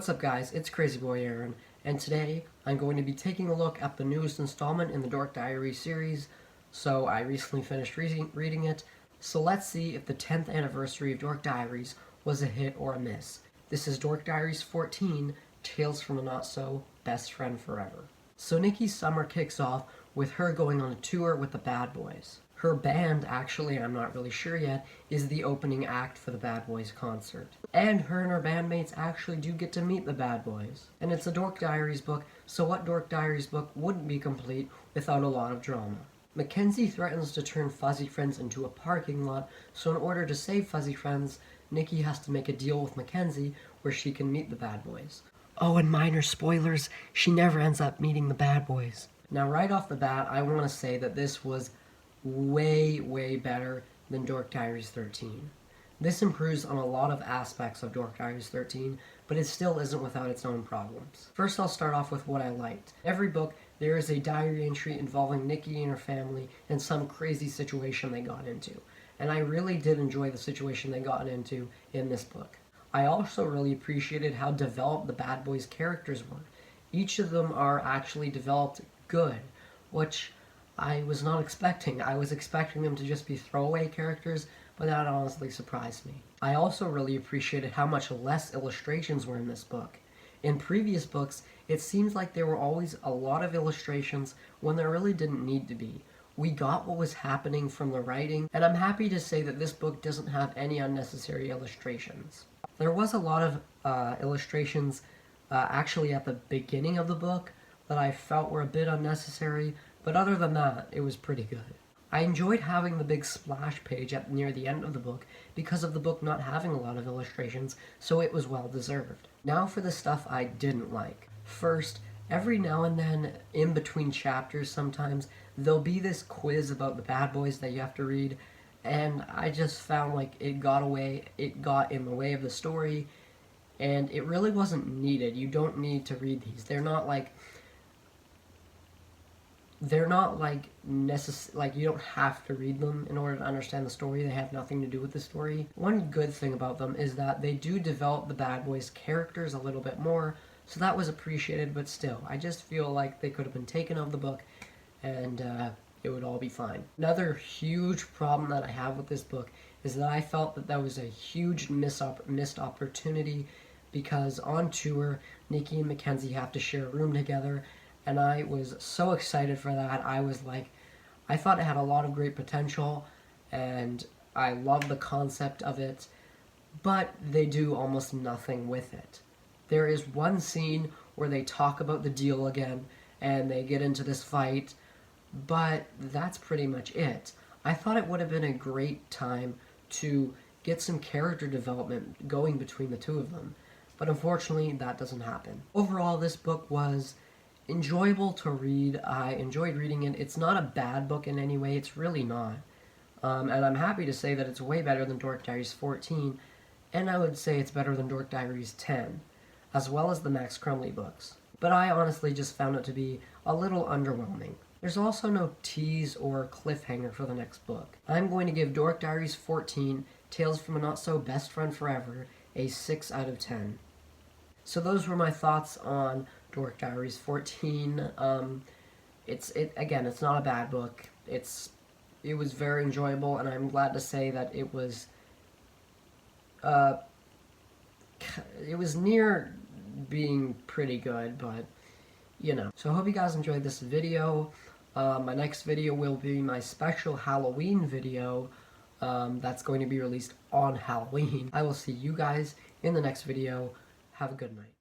What's up guys, it's Crazy Boy Aaron, and today I'm going to be taking a look at the newest installment in the Dork Diaries series. So I recently finished reading it, so let's see if the 10th anniversary of Dork Diaries was a hit or a miss. This is Dork Diaries 14, Tales from a Not-So Best Friend Forever. So Nikki's summer kicks off with her going on a tour with the Bad Boys. Her band, actually, I'm not really sure yet, is the opening act for the Bad Boys concert. And her and her bandmates actually do get to meet the Bad Boys. And it's a Dork Diaries book, so what Dork Diaries book wouldn't be complete without a lot of drama? Mackenzie threatens to turn Fuzzy Friends into a parking lot, so in order to save Fuzzy Friends, Nikki has to make a deal with Mackenzie where she can meet the Bad Boys. Oh, and minor spoilers, she never ends up meeting the Bad Boys. Now, right off the bat, I want to say that this was way better than Dork Diaries 13. This improves on a lot of aspects of Dork Diaries 13, but it still isn't without its own problems. First, I'll start off with what I liked. Every book, there is a diary entry involving Nikki and her family and some crazy situation they got into. And I really did enjoy the situation they got into in this book. I also really appreciated how developed the Bad Boys characters were. Each of them are actually developed good, which I was not expecting. I was expecting them to just be throwaway characters, but that honestly surprised me. I also really appreciated how much less illustrations were in this book. In previous books, it seems like there were always a lot of illustrations when there really didn't need to be. We got what was happening from the writing, and I'm happy to say that this book doesn't have any unnecessary illustrations. There was a lot of illustrations actually at the beginning of the book that I felt were a bit unnecessary, but other than that, it was pretty good. I enjoyed having the big splash page near the end of the book because of the book not having a lot of illustrations, so it was well deserved. Now for the stuff I didn't like. First, every now and then, in between chapters sometimes, there'll be this quiz about the Bad Boys that you have to read, and I just found like it got in the way of the story, and it really wasn't needed. You don't need to read these. They're not like you don't have to read them in order to understand the story. They have nothing to do with the story. One good thing about them is that they do develop the Bad Boys characters a little bit more, so that was appreciated, but still, I just feel like they could have been taken out of the book and it would all be fine. Another huge problem that I have with this book is that I felt that that was a huge missed opportunity because on tour, Nikki and Mackenzie have to share a room together, and I was so excited for that. I thought it had a lot of great potential, and I love the concept of it, but they do almost nothing with it. There is one scene where they talk about the deal again, and they get into this fight, but that's pretty much it. I thought it would have been a great time to get some character development going between the two of them, but unfortunately that doesn't happen. Overall, this book was enjoyable to read. I enjoyed reading it. It's not a bad book in any way. It's really not. And I'm happy to say that it's way better than Dork Diaries 14, and I would say it's better than Dork Diaries 10, as well as the Max Crumley books. But I honestly just found it to be a little underwhelming. There's also no tease or cliffhanger for the next book. I'm going to give Dork Diaries 14, Tales from a Not-So Best Friend Forever, a 6 out of 10. So those were my thoughts on Dork Diaries 14. Again, it's not a bad book. It was very enjoyable, and I'm glad to say that it was near being pretty good, but you know. So I hope you guys enjoyed this video. My next video will be my special Halloween video that's going to be released on Halloween. I will see you guys in the next video. Have a good night.